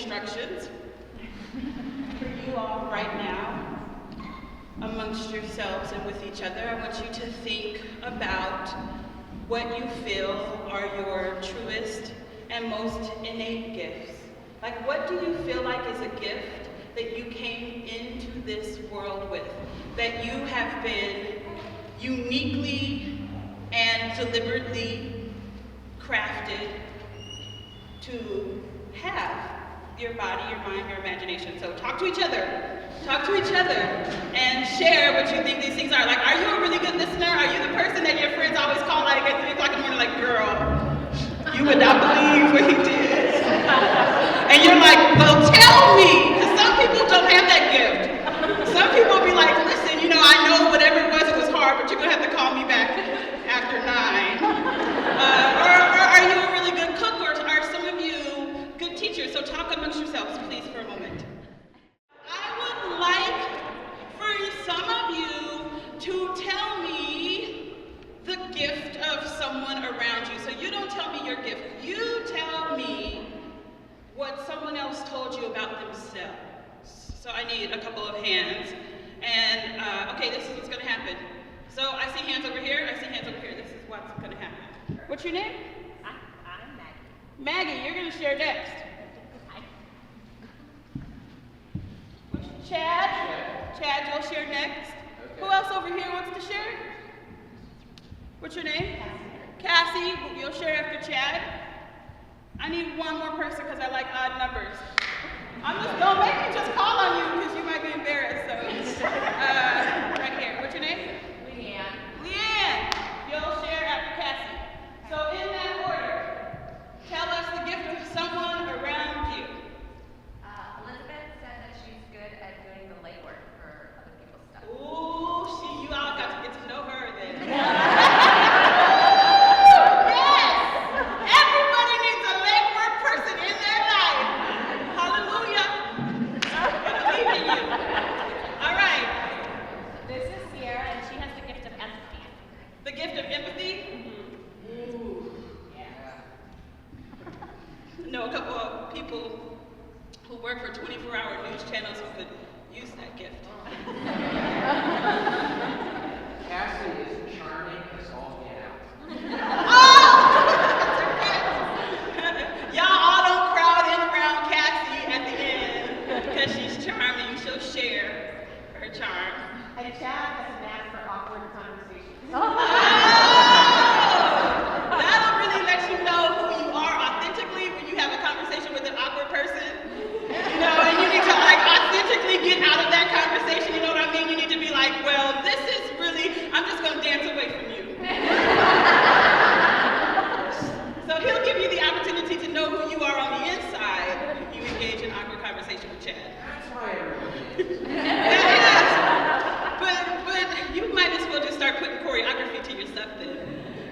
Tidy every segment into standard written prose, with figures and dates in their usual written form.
instructions for you all right now amongst yourselves and with each other. I want you to think about what you feel are your truest and most innate gifts. Like, what do you feel like is a gift that you came into this world with, that you have been uniquely and deliberately crafted to have? Your body, your mind, your imagination. So talk to each other, and share what you think these things are. Like, are you a really good listener? Are you the person that your friends always call like at 3 o'clock in the morning, like, girl, you would not believe what he did? And you're like, well, tell me, because some people don't have that gift. Some people be like, listen, I know whatever it was hard, but you're gonna have to call me back after 9. Or are you a really good cook, or are some of you good teachers? So talk amongst yourselves, please, for a moment. I would like for some of you to tell me the gift of someone around you. So you don't tell me your gift. You tell me what someone else told you about themselves. So I need a couple of hands. And, okay, this is what's going to happen. So I see hands over here. I see hands over here. This is what's going to happen. What's your name? I'm Maggie. Maggie, you're going to share next. Chad, you'll share next. Okay. Who else over here wants to share? What's your name? Cassie, you'll share after Chad. I need one more person because I like odd numbers. Don't make me just call on you because you might be embarrassed. So, right here. What's your name? Leanne, you'll share after Cassie. So in that order, tell us the gift of someone around you. Elizabeth said that she's good at doing the legwork for other people's stuff. Ooh, you all got to get to know her then. A couple of people who work for 24-hour news channels who could use that gift. Cassie is charming as all get out. Y'all all don't crowd in around Cassie at the end because she's charming. She'll share her charm. And Chad has a knack for awkward conversations. That'll really let you know who you are authentically when you have a conversation with an awkward person. And you need to authentically get out of that conversation, you know what I mean? You need to be like, well, this is really, I'm just gonna dance away from you. So he'll give you the opportunity to know who you are on the inside when you engage in awkward conversation with Chad. That's why everybody is. Yes. But you might as well just start putting choreography to your stuff then.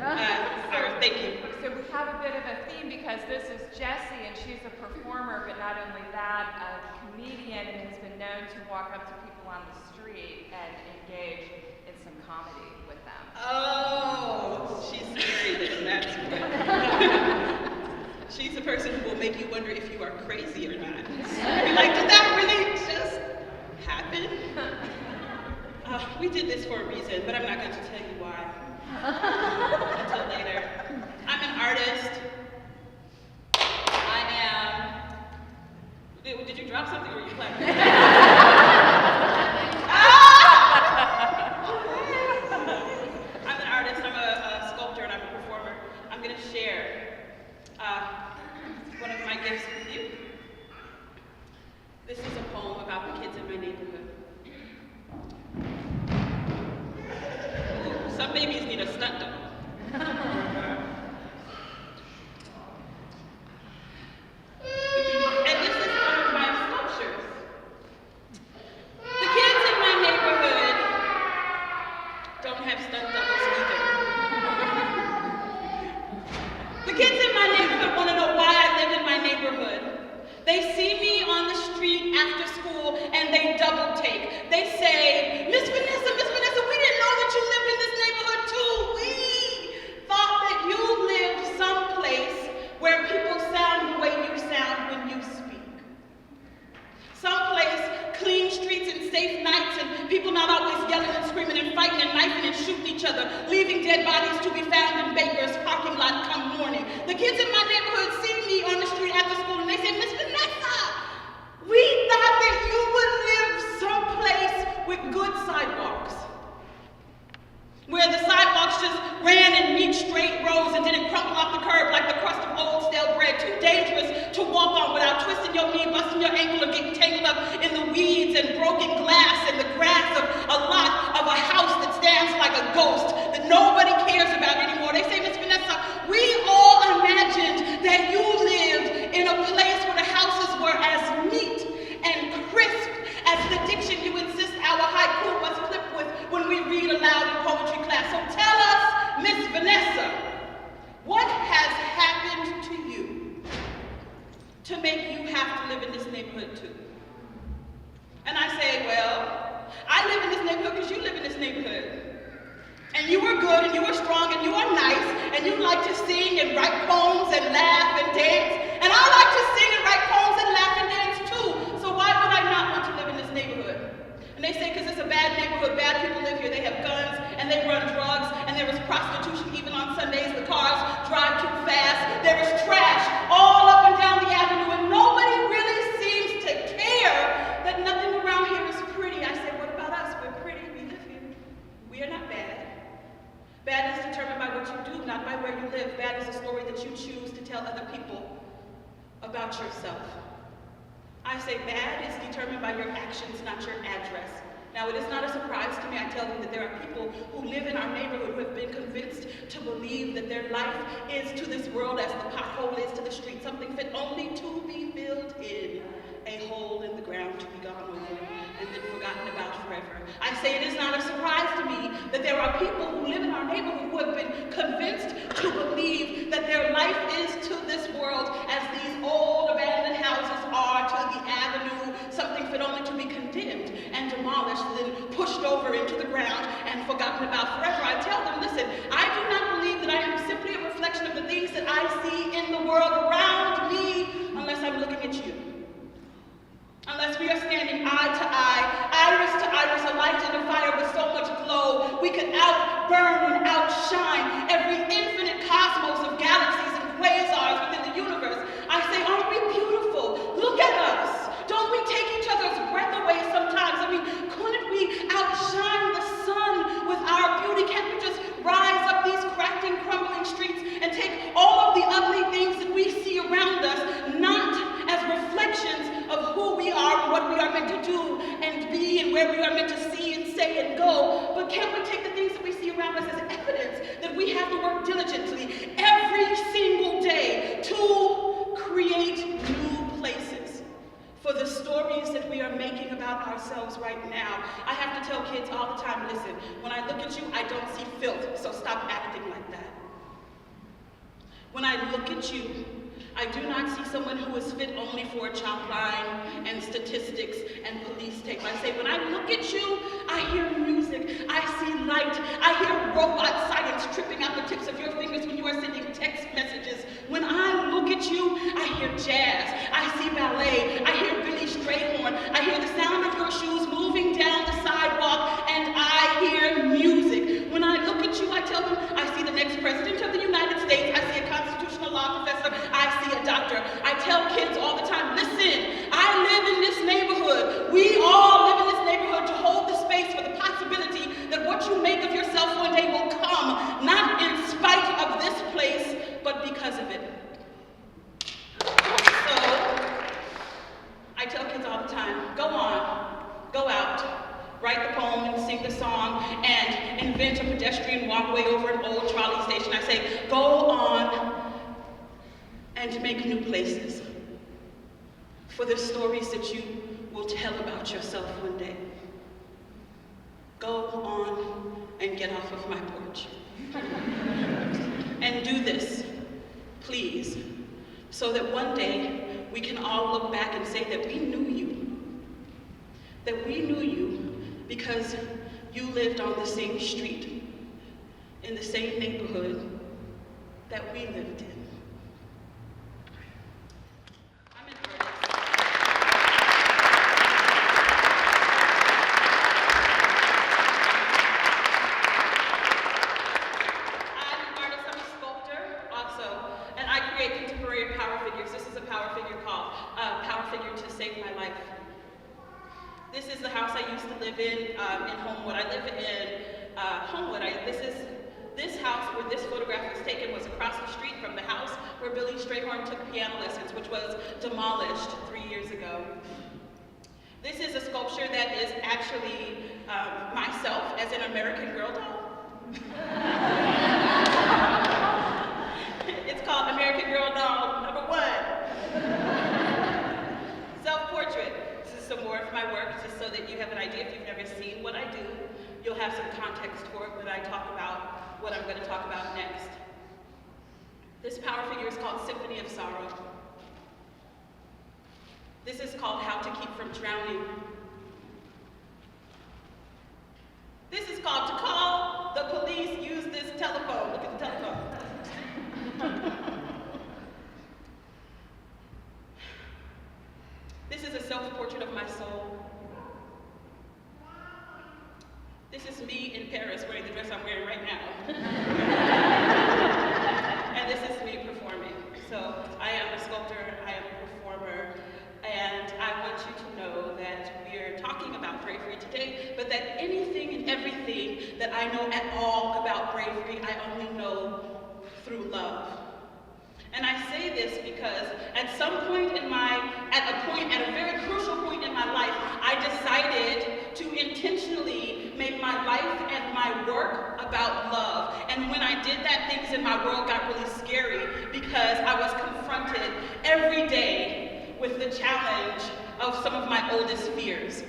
All right, thank you. So we have a bit of a theme because this is Jessie, and she's a performer, but not only that, a comedian, and has been known to walk up to people on the street and engage in some comedy with them. Oh, she's scary then, that's what. She's the person who will make you wonder if you are crazy or not. Be like, did that really just happen? We did this for a reason, but I'm not going to tell you why. Until later. I'm an artist. Did you drop something or were you playing? I'm an artist, I'm a sculptor, and I'm a performer. I'm going to share neighborhood want to know why I live in my neighborhood. They see me on the street after school and they double take. They say, Miss Vanessa, we didn't know that you lived in this neighborhood too. We thought that you lived someplace where people sound the way you sound when you speak. Someplace, clean streets and safe nights and people not always yelling and screaming and fighting and knifing and shooting each other, leaving dead bodies to be found in Baker's parking lot come morning. The kids in my neighborhood see me on the street after school and they say, Miss Vanessa, we thought that you would live someplace with good sidewalks, where the sidewalks just ran in neat straight rows and didn't crumple off the curb like the crust of old stale bread, too dangerous to walk on without twisting your knee, busting your ankle, or getting tangled up in the weeds and broken glass and the grass of a lot of a house that stands like a ghost that nobody cares about anymore. They say, Miss Vanessa, we all imagined that you lived in a place where the houses were as neat and crisp as the diction you insist our haiku must clip with when we read aloud in poetry class. So tell us, Miss Vanessa, what has happened to you to make you have to live in this neighborhood too? And I say, well, I live in this neighborhood because you live in this neighborhood. And you are good, and you are strong, and you are nice, and you like to sing and write poems and laugh and dance. And I like to sing and write poems and laugh and dance too. So why would I not want to live in this neighborhood? And they say because it's a bad neighborhood, bad people live here, they have guns, and they run drugs, and there is prostitution even on Sundays, the cars drive too fast, there is trash all up and down the avenue, and nobody really seems to care that nothing around here is pretty. I say, what about us? We're pretty, we live here. We are not bad. Bad is determined by what you do, not by where you live. Bad is a story that you choose to tell other people about yourself. I say bad is determined by your actions, not your address. Now, it is not a surprise to me, I tell you, that there are people who live in our neighborhood who have been convinced to believe that their life is to this world as the pothole is to the street, something fit only to be filled in, a hole in the ground to be gone over and then forgotten about forever. I say it is not a surprise to me that there are people who live in our neighborhood who have been convinced to believe that their life is to this world as these old abandoned houses are to the avenue, something fit only to be condemned and demolished, then pushed over into the ground and forgotten about forever. I tell them, listen, I do not believe that I am simply a reflection of the things that I see in the world around me unless I'm looking at you. Unless we are standing eye to eye, iris to iris, alight in a fire with so much glow, we could outburn and outshine every infinite cosmos of galaxies and quasars within the universe. I say, aren't we beautiful? Look at us. Don't we take each other's breath away sometimes? I mean, couldn't we outshine the sun with our beauty? Can't we just rise up these cracked and crumbling streets and take all of the ugly things that we see around us, not as reflections of who we are and what we are meant to do and be and where we are meant to see and say and go, but can't we take the things that we see around us as evidence that we have to work diligently every single day to create new places for the stories that we are making about ourselves right now? I have to tell kids all the time, listen, when I look at you, I don't see filth, so stop acting like that. When I look at you, I do not see someone who is fit only for a chalk line and statistics and police tape. I say, when I look at you, I hear music, I see light, I hear robot sirens tripping out the tips of your fingers when you are sending text messages. When I look at you, I hear jazz, I see ballet, I hear Billy Strayhorn, I hear the sound of your shoes moving down the sidewalk, and I hear music. When I look at you, I tell them, I see the next president of the United States, I see a constitutional law professor, I see a doctor. I tell kids all the time, listen, I live in this neighborhood. We all live in this neighborhood to hold the space for the possibility that what you make of yourself one day will come, not in spite of this place, but because of it. So, I tell kids all the time, go on, go out, write the poem and sing the song and invent a pedestrian walkway over an old trolley station. I say, go on and make new places for the stories that you will tell about yourself one day. Go on and get off of my porch. And do this, please, so that one day we can all look back and say that we knew you. That we knew you because you lived on the same street, in the same neighborhood that we lived in. I'm an artist. I'm a sculptor also, and I create contemporary power figures. This is a power figure called Power Figure to Save My Life. This is the house I used to live in Homewood. I live in Homewood. This house where this photograph was taken was across the street from the house where Billy Strayhorn took piano lessons, which was demolished 3 years ago. This is a sculpture that is actually myself as an American Girl doll. It's called American Girl Doll #1. Self-portrait. This is some more of my work, just so that you have an idea. If you've never seen what I do, you'll have some context for it when I talk about what I'm going to talk about next. This power figure is called Symphony of Sorrow. This is called How to Keep from Drowning. This is called To Call the Police, Use This Telephone. Look at the telephone. This is a self-portrait of my soul. This is me in Paris wearing the dress I'm wearing right now. And this is me performing. So I am a sculptor, I am a performer, and I want you to know that we're talking about bravery today, but that anything and everything that I know at all about bravery, I only know through love. And I say this because at a very crucial point in my life, I decided to intentionally make my life and my work about love. And when I did that, things in my world got really scary because I was confronted every day with the challenge of some of my oldest fears.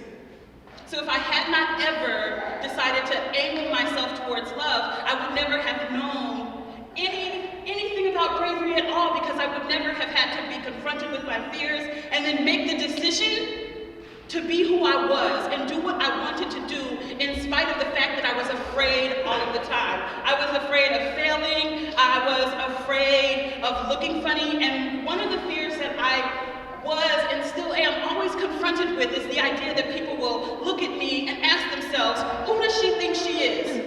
So if I had not ever decided to angle myself towards love, I would never have known anything about bravery at all, because I would never have had to be confronted with my fears and then make the decision to be who I was and do what I wanted to do in spite of the fact that I was afraid all of the time. I was afraid of failing, I was afraid of looking funny, and one of the fears that I was and still am always confronted with is the idea that people will look at me and ask themselves, who does she think she is?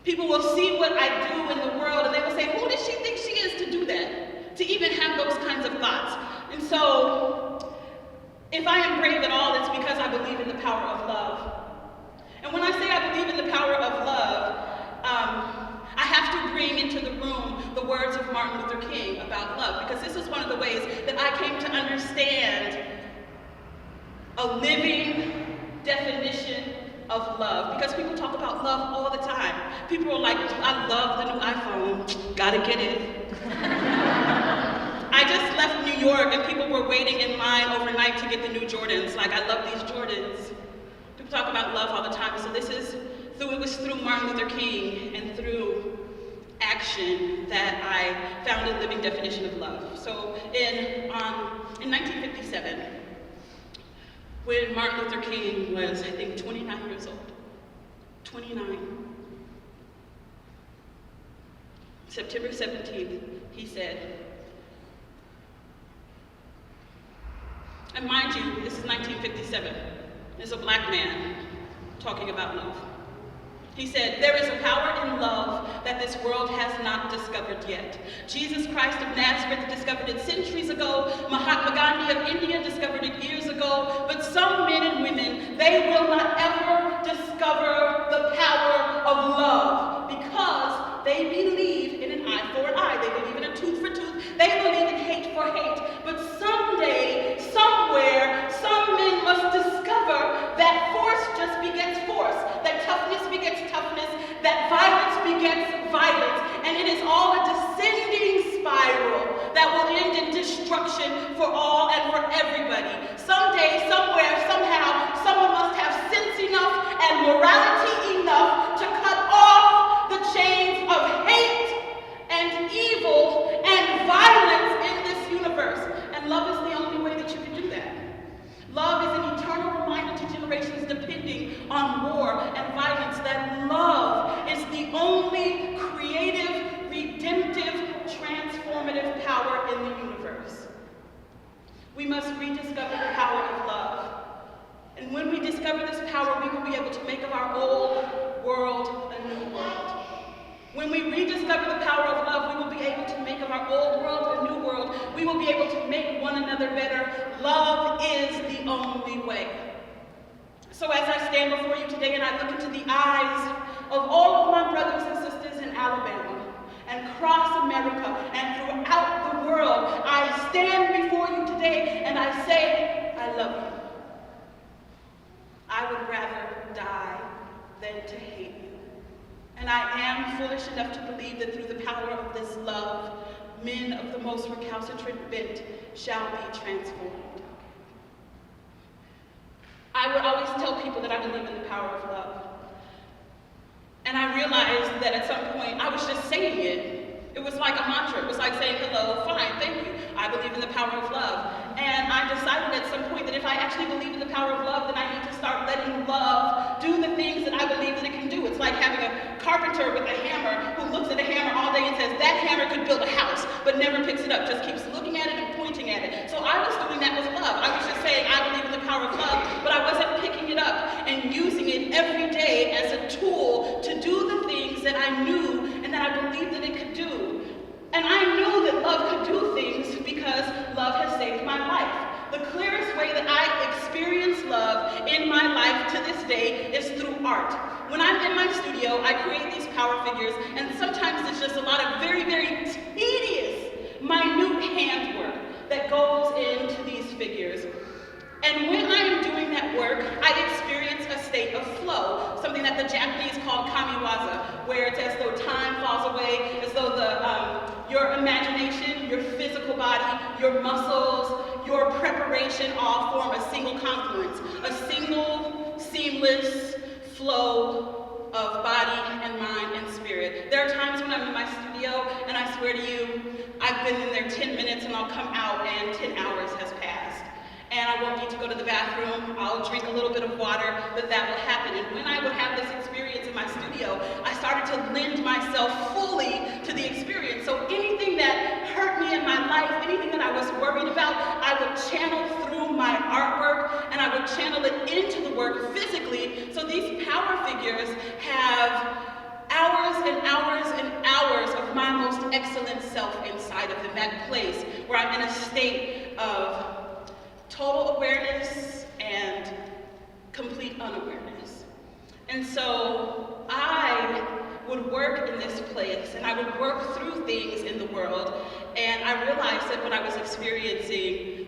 People will see what I do in the world and they will say, who does she think she is to do that? To even have those kinds of thoughts. And so, if I am brave at all, it's because I believe in the power of love. And when I say I believe in the power of love, I have to bring into the room the words of Martin Luther King about love, because this is one of the ways that I came to understand a living definition of love. Because people talk about love all the time. People are like, I love the new iPhone, gotta get it. I just left New York and people were waiting in line overnight to get the new Jordans. Like, I love these Jordans. People talk about love all the time. So it was through Martin Luther King and through action that I found a living definition of love. So in 1957, when Martin Luther King was, I think, 29 years old, 29, September 17th, he said, and mind you, this is 1957. There's a black man talking about love. He said, there is a power in love that this world has not discovered yet. Jesus Christ of Nazareth discovered it centuries ago. Mahatma Gandhi of India discovered it years ago. But some men and women, they will not ever discover the power of love because they believe in an eye for an eye. They believe in a tooth for tooth. They believe in hate for hate. But someday, somewhere, some men must discover that force just begets force, that toughness begets toughness, that violence begets violence, and it is all a descending spiral that will end in destruction for all and for everybody. Someday, somewhere, somehow, someone must have sense enough and morality enough to cut off the chains of hate and evil and violence workers. We must rediscover the power of love. And when we discover this power, we will be able to make of our old world a new world. When we rediscover the power of love, we will be able to make of our old world a new world. We will be able to make one another better. Love is the only way. So as I stand before you today and I look into the eyes of all of my brothers and sisters in Alabama and across America and throughout the world, I stand before you today and I say, I love you. I would rather die than to hate you. And I am foolish enough to believe that through the power of this love, men of the most recalcitrant bent shall be transformed. I would always tell people that I believe in the power of love. And I realized that at some point I was just saying it. It was like a mantra. It was like saying, hello, fine, thank you. I believe in the power of love. And I decided at some point that if I actually believe in the power of love, then I need to start letting love do the things that I believe that it can do. It's like having a carpenter with a hammer who looks at a hammer all day and says, that hammer could build a house, but never picks it up, just keeps looking at it and pointing at it. So I was doing that with love. I was just saying, I believe in the power of love, but I wasn't picking it up and using it every day as a tool to do the things that I knew and that I believed that it could do. And I knew that love could do things because love has saved my life. The clearest way that I experience love in my life to this day is through art. When I'm in my studio, I create these power figures, and sometimes it's just a lot of very, very tedious, minute handwork that goes into these figures. And when I'm doing that work, I experience a state of flow, something that the Japanese call kamiwaza, where it's as though time falls away, as though your imagination, your physical body, your muscles, your preparation all form a single confluence, a single seamless flow of body and mind and spirit. There are times when I'm in my studio and I swear to you, I've been in there 10 minutes and I'll come out and 10 hours has passed. And I won't need to go to the bathroom. I'll drink a little bit of water, but that will happen. And when I would have this experience in my studio, I started to lend myself fully to the experience. So anything that hurt me in my life, anything that I was worried about, I would channel through my artwork and I would channel it into the work physically. So these power figures have hours and hours and hours of my most excellent self inside of them, that place where I'm in a state of total awareness and complete unawareness. And so I would work in this place and I would work through things in the world, and I realized that what I was experiencing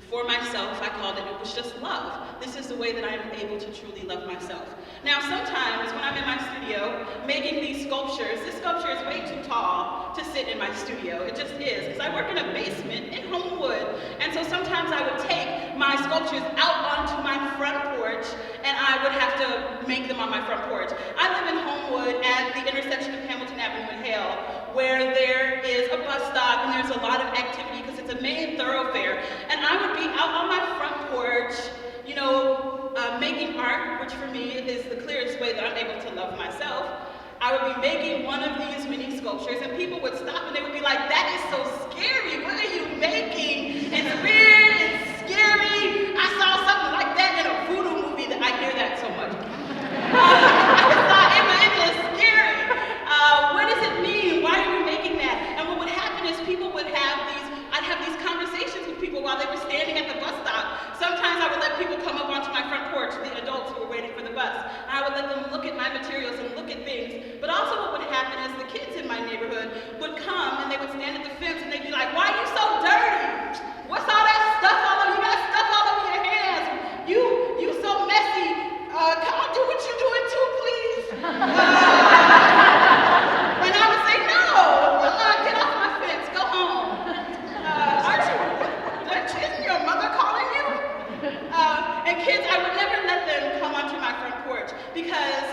for myself, I called it was just love. This is the way that I'm able to truly love myself. Now sometimes when I'm in my studio making these sculptures, this sculpture is way too tall to sit in my studio. It just is, because I work in a basement in Homewood. And so sometimes I would take my sculptures out onto my front porch and I would have to make them on my front porch. I live in Homewood at the intersection of Hamilton Avenue and Hale, where there is a bus stop and there's a lot of activity because it's a main thoroughfare. And I would be out on my front porch, you know, making art, which for me is the clearest way that I'm able to love myself. I would be making one of these mini sculptures and people would stop and they would be like, that is so scary, what are you making? It's weird, it's scary. I saw something like that in a voodoo movie. That I hear that so much. It was scary. What does it mean? Why are you making that? And what would happen is people would have I'd have these conversations with people while they were standing at the bus stop. Sometimes I would let people come up onto my front porch, the adults who were waiting for the bus. And I would let them look at my materials and look at things. But also what would happen is the kids in my neighborhood would come and they would stand at the fence and they'd be like, why are you so dirty? What's all that stuff all over? You got stuff all over your hands. You so messy. Can I do what you're doing too, please? And I would say, no, get off my fence, go home. Isn't your mother calling you? And kids, I would never let them come onto my front porch because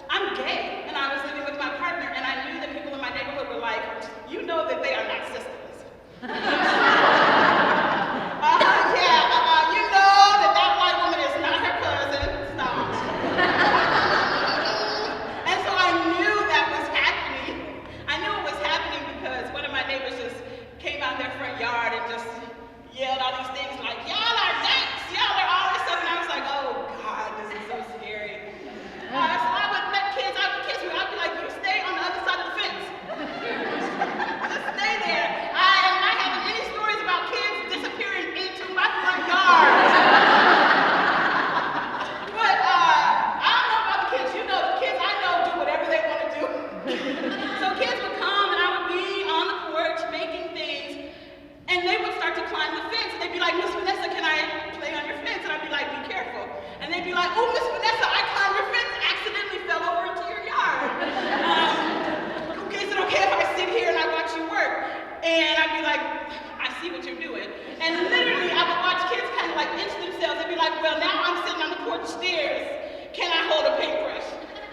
I'm gay and I was living with my partner and I knew that people in my neighborhood were like, you know that they are not sisters. all these things like, y'all are dykes, y'all are all this stuff, and I was like, oh God, this is so scary. So I would let kids, I'd be like, you stay on the other side of the fence. Just stay there. I am not having any stories about kids disappearing into my front yard. But I don't know about the kids. You know, the kids I know do whatever they want to do. So kids would come and I would be on the porch making things, and they would start to climb the fence, and they'd be like, Miss Vanessa, can I play on your fence? And I'd be like, be careful. And they'd be like, oh, Miss Vanessa, I climbed your fence, accidentally fell over into your yard. Is it okay if I sit here and I watch you work? And I'd be like, I see what you're doing. And literally, I would watch kids kind of like inch themselves and be like, well, now I'm sitting on the porch stairs. Can I hold a paintbrush?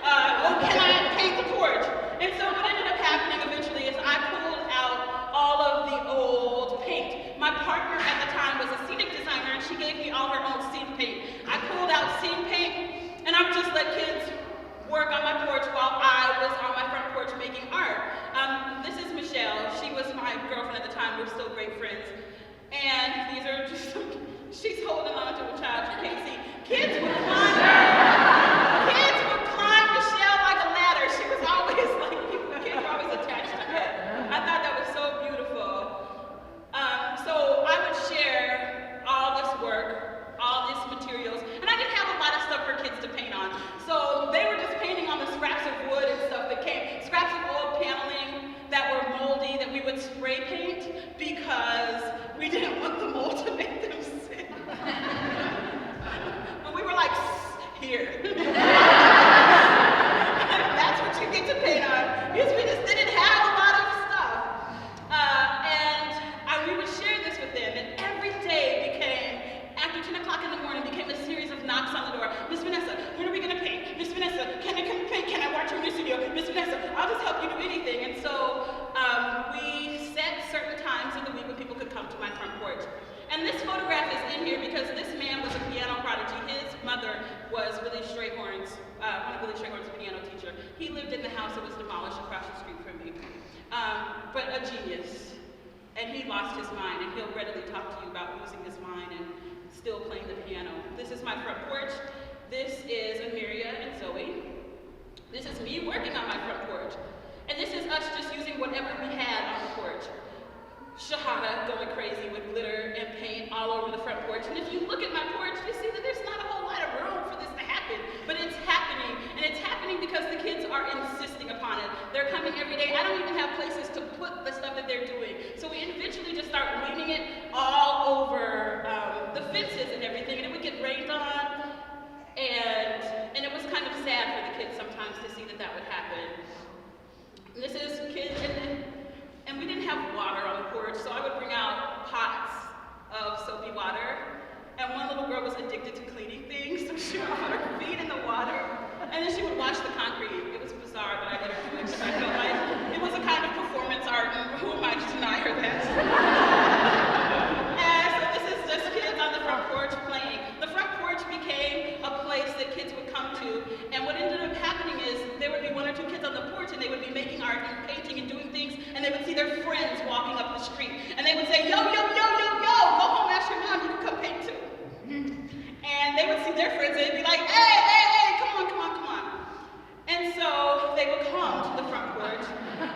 Or can I paint the porch? And so what ended up happening eventually is I pulled out all of the old paint. My partner at the time was a scenic designer, and she gave me all her own scene paint. I pulled out scene paint, and I would just let kids work on my porch while I was on my front porch making art. This is Michelle. She was my girlfriend at the time. We're still great friends. And these are just, she's holding on to a child you can't see. Kids would climb Michelle like a ladder. She was always like, kids were always attached to her. I thought that was so beautiful. So I would share all this work, all these materials, and I didn't have a lot of stuff for kids to paint on. So they were just painting on the scraps of wood and stuff that came, scraps of old paneling that were moldy that we would spray paint because we didn't want the mold to make them sick. And we were like, here. That's what you get to paint on. Because we just didn't have a lot of stuff. We would share this with them, and every day became, after 10 o'clock in the morning, became a series of knocks on the door. Miss Vanessa, when are we gonna paint? Miss Vanessa, can I come paint? Can I watch you in your studio? Miss Vanessa, I'll just help you do anything. And so we set certain times in the week when people could come to my front porch. And this photograph is in here because this man was a piano prodigy. His mother was Willie Strayhorn's, one of Willie Strayhorn's piano teacher. He lived in the house that was demolished across the street from me. But a genius. And he lost his mind, and he'll readily talk to you about losing his mind and still playing the piano. This is my front porch. This is Amiria and Zoe. This is me working on my front porch. And this is us just using whatever we had on the porch. Shahada going crazy with glitter and paint all over the front porch. And if you look at my porch, you see that there's not a whole lot of room for this to happen. But it's happening. And it's happening because the kids are insisting upon it. They're coming every day. I don't even have places to put the stuff that they're doing. So we eventually just start leaning it all over the fences and everything. And it would get rained on. And it was kind of sad for the kids sometimes to see that that would happen. And this is kids, and we didn't have water on the porch, so I would bring out pots of soapy water. And one little girl was addicted to cleaning things, so she would put her feet in the water, and then she would wash the concrete. It was bizarre, but I let her do it because I felt like it was a kind of performance art, and who am I to deny her that? And so this is just kids on the front porch playing. The front porch became a place that kids would come to, and what ended up happening is there would be one or two kids on the porch, and they would be making art and painting and doing things, and they would see their friends walking up the street, and they would say, yo, yo, yo, yo, yo, go home, ask your mom, you can come paint too. And they would see their friends, and they'd be like, hey, hey, hey, come on, come on, come on. And so they would come to the front porch,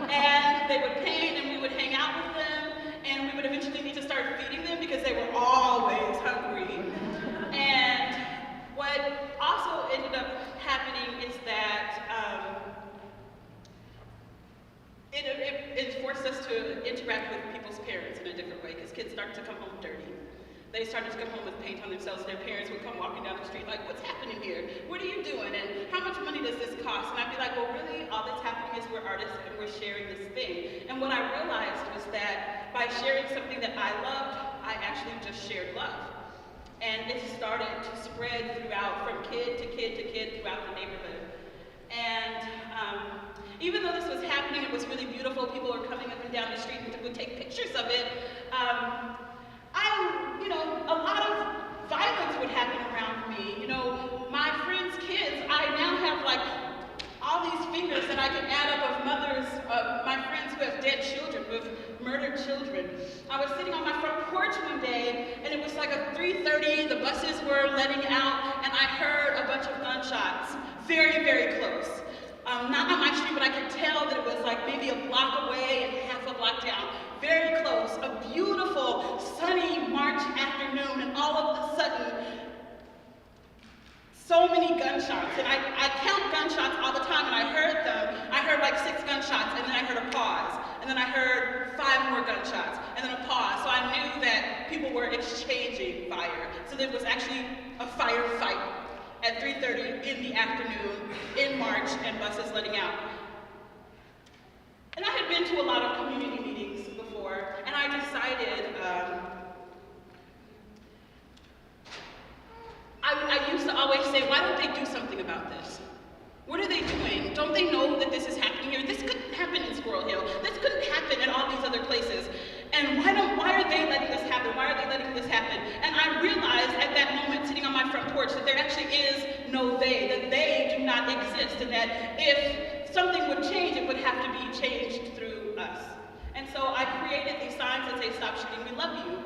and they would paint, and we would hang out with them, and we would eventually need to start feeding them because they were always hungry. And what also ended up happening is that it forced us to interact with people's parents in a different way because kids started to come home dirty. They started to come home with paint on themselves, and their parents would come walking down the street like, what's happening here? What are you doing? And how much money does this cost? And I'd be like, well, really, all that's happening is we're artists and we're sharing this thing. And what I realized was that by sharing something that I loved, I actually just shared love. And it started to spread throughout, from kid to kid to kid throughout the neighborhood. And even though this was happening, it was really beautiful. People were coming up and down the street and would take pictures of it. A lot of violence would happen around me. You know, my friends' kids, I now have like all these fingers that I can add up of mothers of my friends who have dead children, who have murdered children. I was sitting on my front porch one day, and it was like a 3:30, the buses were letting out, and I heard a bunch of gunshots, very, very close. Not on my street, but I could tell that it was like maybe a block away and half a block down. Very close, a beautiful, sunny March afternoon, and all of a sudden, so many gunshots. And I count gunshots all the time, and I heard them. I heard like 6 gunshots, and then I heard a pause. And then I heard 5 more gunshots, and then a pause. So I knew that people were exchanging fire. So there was actually a firefight at 3:30 in the afternoon in March, and buses letting out. And I had been to a lot of community meetings before, and I decided, I used to always say, why don't they do something about this? What are they doing? Don't they know that this is happening here? This couldn't happen in Squirrel Hill. This couldn't happen in all these other places. And why are they letting this happen? Why are they letting this happen? And I realized at that moment, sitting on my front porch, that there actually is no they, that they do not exist, and that if something would change, it would have to be changed through us. And so I created these signs that say, "Stop shooting, we love you."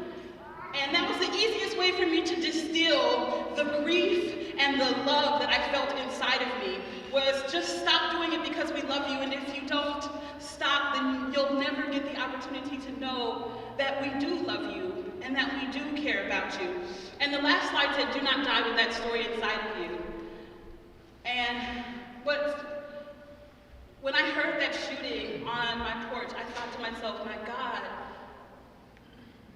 And that was the easiest way for me to distill the grief and the love that I felt inside of me, was just stop doing it because we love you, and if you don't stop, then you'll never get the opportunity to know that we do love you and that we do care about you. And the last slide said, do not die with that story inside of you. And when I heard that shooting on my porch, I thought to myself, my God,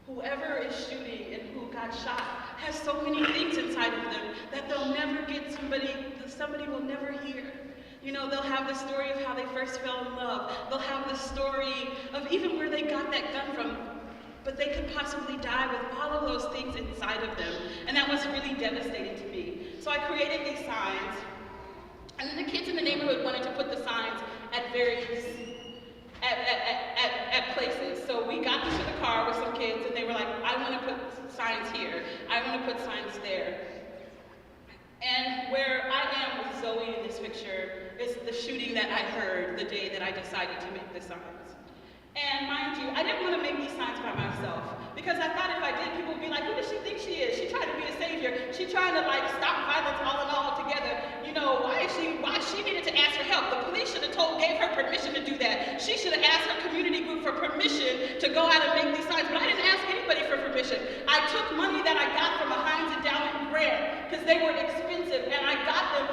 whoever is shooting and who got shot has so many things inside of them that they'll never get, somebody will never hear. You know, they'll have the story of how they first fell in love. They'll have the story of even where they got that gun from. But they could possibly die with all of those things inside of them. And that was really devastating to me. So I created these signs. And then the kids in the neighborhood wanted to put the signs at various at places. So we got into the car with some kids, and they were like, I want to put signs here. I want to put signs there. And where I am with Zoe in this picture is the shooting that I heard the day that I decided to make the signs. And mind you, I didn't want to make these signs by myself, because I thought if I did, people would be like, who does she think she is? She tried to be a savior. She trying to like stop violence all in all together. You know, why she needed to ask for help? The police should have gave her permission to do that. She should have asked her community group for permission to go out and make these signs, but I didn't ask anybody for permission. I took money that I got from a Heinz Endowment grant, because they were expensive, and I got them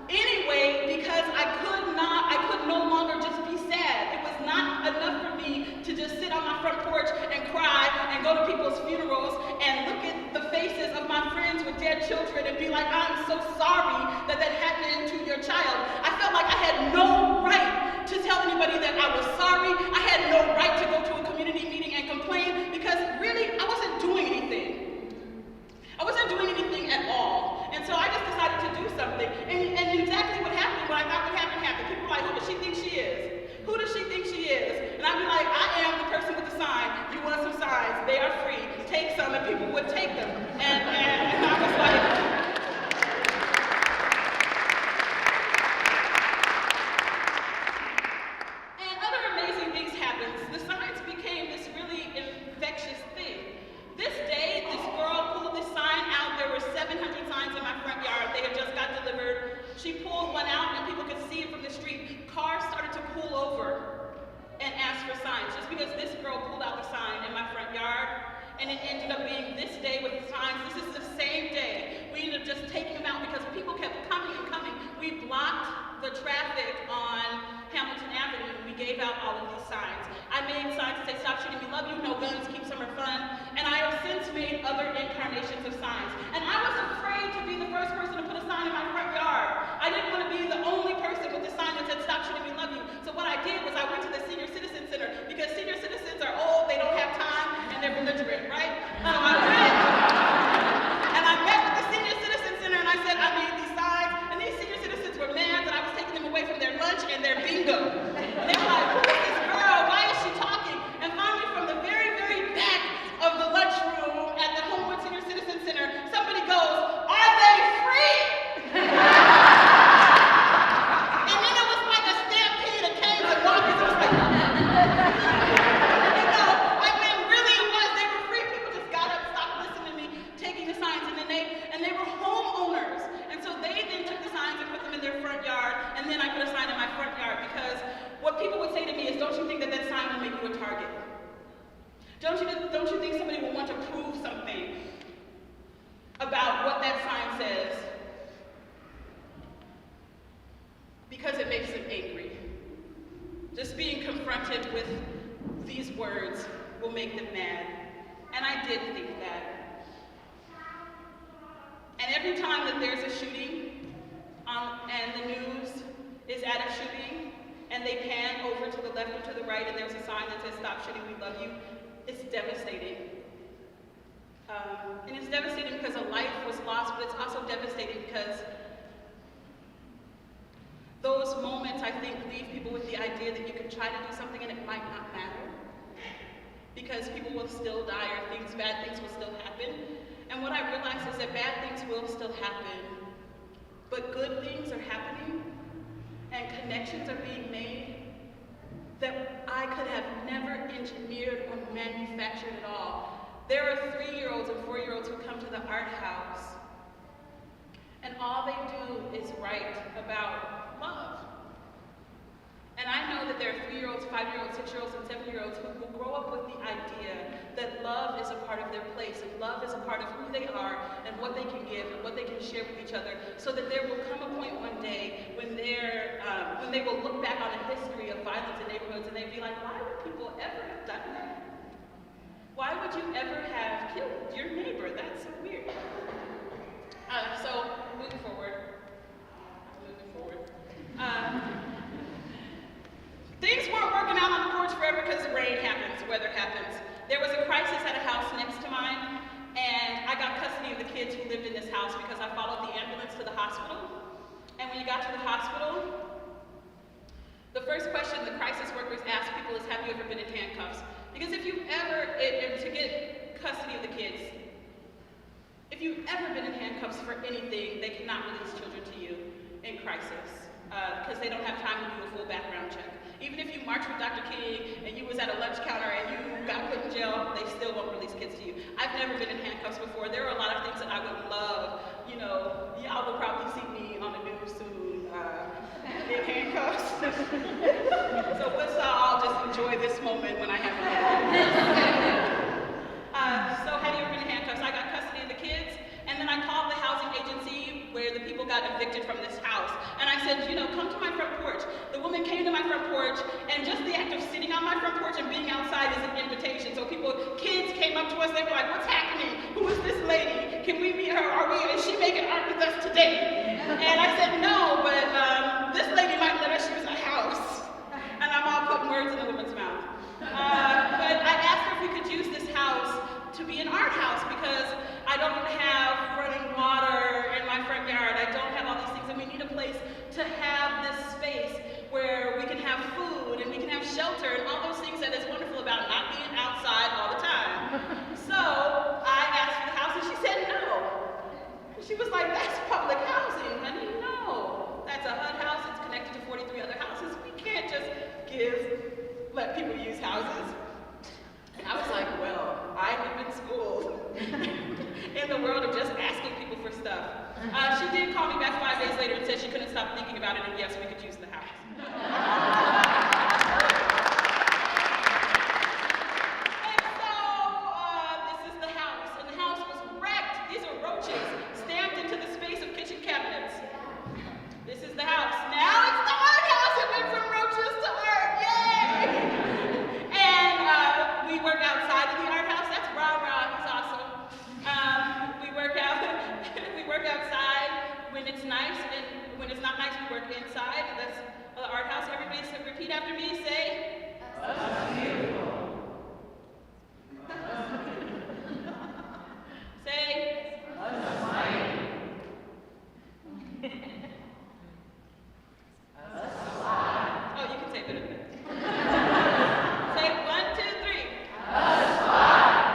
anyway, because I could no longer just be sad. It was not enough for me to just sit on my front porch and cry and go to people's funerals and look at the faces of my friends with dead children and be like, I'm so sorry that happened to your child. I felt like I had no right to tell anybody that I was sorry. I had no right to go to a community meeting and complain, because really, I wasn't doing anything. I wasn't doing anything at all. And so I just decided to do something. And exactly what happened, what I thought would happen, happened. People were like, who does she think she is? Who does she think she is? And I'd be like, I am the person with the sign. You want some signs? They are free. Take some, and people would take them. And I was like, and other amazing things happened. The signs became this really infectious thing. This day, this girl pulled this sign out. There were 700 signs in my front yard. They had just got delivered. She pulled one out, and people could see it from the street. Cars started to pull over and ask for signs, just because this girl pulled out the sign in my front yard. And it ended up being this day with the signs. This is the same day. We ended up just taking them out because people kept coming and coming. We blocked the traffic on Hamilton Avenue. We gave out all of these signs. I made signs that say, stop shooting, we love you, no guns, keep summer fun. And I have since made other incarnations of signs. And I was afraid to be the first person to put a sign in my front yard. I didn't want to be the only person with the sign that said, stop shooting, we love you. So what I did was I went to the Senior Citizen Center, because senior citizens are old, they don't have time, and they're belligerent, right? So I went, and I met with the Senior Citizen Center, and I said, I made these signs, and these senior citizens were mad that I was taking them away from their lunch and their bingo. And they were like, who is this girl? Why is she talking? And finally, from the very Don't you think somebody will want to prove something about what that sign says because it makes them angry? Just being confronted with these words will make them mad. And I did think that. And every time that there's a shooting and the news is at a shooting and they pan over to the left or to the right and there's a sign that says "Stop shooting, we love you," it's devastating. And it's devastating because a life was lost, but it's also devastating because those moments, I think, leave people with the idea that you can try to do something and it might not matter. Because people will still die or bad things will still happen. And what I realize is that bad things will still happen, but good things are happening and connections are being made that I could have never engineered or manufactured at all. There are 3-year-olds and 4-year-olds who come to the art house, and all they do is write about love. And I know that there are 3-year-olds, 5-year-olds, 6-year-olds, and 7-year-olds who will grow up with the idea that love is a part of their place, and love is a part of who they are, and what they can give, and what they can share with each other, so that there will come a point one day when they will look back on a history of violence in neighborhoods, and they'll be like, why would people ever have done that? Why would you ever have killed your neighbor? That's so weird. So, moving forward. Things weren't working out on the porch forever because rain happens, weather happens. There was a crisis at a house next to mine, and I got custody of the kids who lived in this house because I followed the ambulance to the hospital. And when you got to the hospital, the first question the crisis workers ask people is, have you ever been in handcuffs? Because if you've ever, to get custody of the kids, if you've ever been in handcuffs for anything, they cannot release children to you in crisis because they don't have time to do a full background check. Even if you marched with Dr. King and you was at a lunch counter and you got put in jail, they still won't release kids to you. I've never been in handcuffs before. There are a lot of things that I would love. You know, y'all will probably see me on the news soon in handcuffs. So let's all just enjoy this moment when I have So have you ever been in handcuffs? I got custody of the kids, and then I called the housing agency where the people got evicted from this house. And I said, come to my front porch. The woman came to my front porch, and just the act of sitting on my front porch and being outside is an invitation. So kids came up to us, they were like, what's happening? Who is this lady? Can we meet her? Is she making art with us today? And I said, no, but this lady might let us use a house. And I'm all putting words in the woman's mouth. But I asked her if we could use this house to be an art house because I don't have running water in my front yard. I don't have all these things, and we need a place to have this space where we can have food and we can have shelter and all those things that is wonderful about not being outside all the time. So I asked for the house and she said no. She was like, that's public housing, honey. No, that's a HUD house. It's connected to 43 other houses. We can't just let people use houses. And I was like, well, I have been schooled in the world of just asking people for stuff. She did call me back 5 days later and said she couldn't stop thinking about it, and yes, we could use the house. And so, this is the house, and the house was wrecked. These are roaches stamped into the space of kitchen cabinets. This is the house. Now it's the art house. It went from roaches to art. Yay! And we work outside of the art house. That's rah-rah. He's awesome. We work outside when it's nice, and when it's not nice, we work inside. That's the art house. Everybody repeat after me. Say. That's beautiful. Say. That's fine. Oh, you can say it better than that. Say 1, 2, 3. That's fine.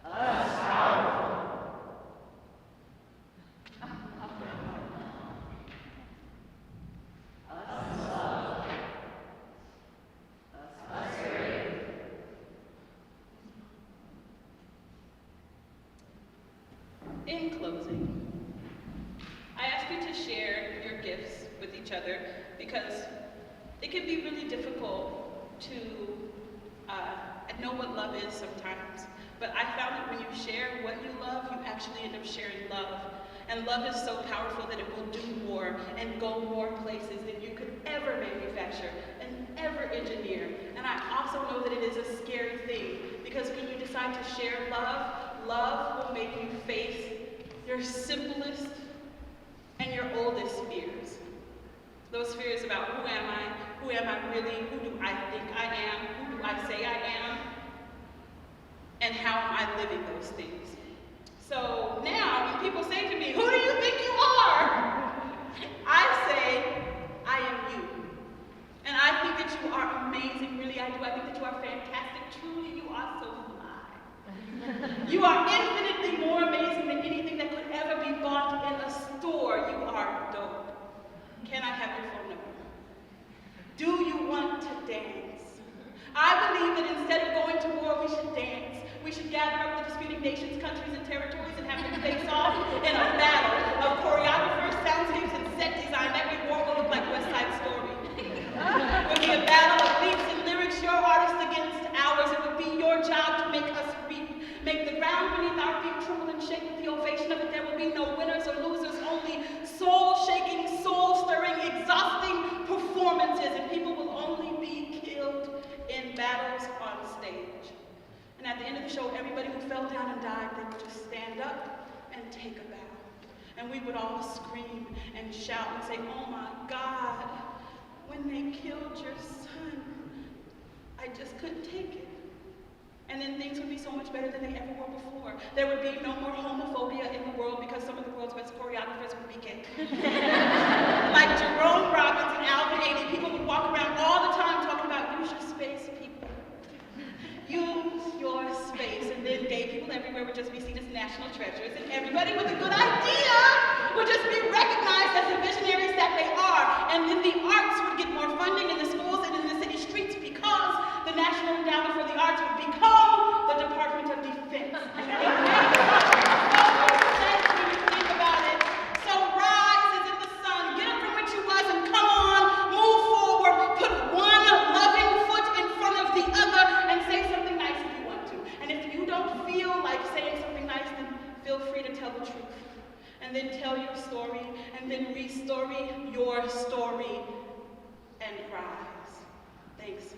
That's each other, because it can be really difficult to know what love is sometimes. But I found that when you share what you love, you actually end up sharing love. And love is so powerful that it will do more and go more places than you could ever manufacture and ever engineer. And I also know that it is a scary thing, because when you decide to share love, love will make you face your simplest and your oldest fears. Those fears about who am I really, who do I think I am, who do I say I am, and how am I living those things. So now when people say to me, who do you think you are? I say, I am you. And I think that you are amazing, really I do. I think that you are fantastic. Truly, you are so fly. You are infinitely more amazing than anything that could ever be bought in a store. You are dope. Can I have your phone number? Do you want to dance? I believe that instead of going to war, we should dance. We should gather up the disputing nations, countries, and territories and have them face off in a battle of choreographers, soundscapes, and set design. Every war will look like West Side Story. It would be a battle of beats and lyrics, your artist against ours. It would be your job to make us reap. Make the ground beneath our feet tremble and shake with the ovation of it. There will be no winners or losers, only soul-shaking, soul-stirring, exhausting performances. And people will only be killed in battles on stage. And at the end of the show, everybody who fell down and died, they would just stand up and take a bow. And we would all scream and shout and say, oh my God, when they killed your son, I just couldn't take it. And then things would be so much better than they ever were before. There would be no more homophobia in the world, because some of the world's best choreographers would be gay. Like Jerome Robbins and Alvin Ailey, people would walk around all the time talking about use your space, people. Use your space. And then gay people everywhere would just be seen as national treasures, and everybody with a good idea would just be recognized as the visionaries that they are. And then the arts would get more funding in the schools and in the city streets, because the National Endowment for the Arts would become the Department of Defense. It makes so much sense when you think about it. So rise as in the sun, get up from what you was, and come on, move forward, put one loving foot in front of the other, and say something nice if you want to. And if you don't feel like saying something nice, then feel free to tell the truth. And then tell your story, and then re-story your story, and rise. Thanks.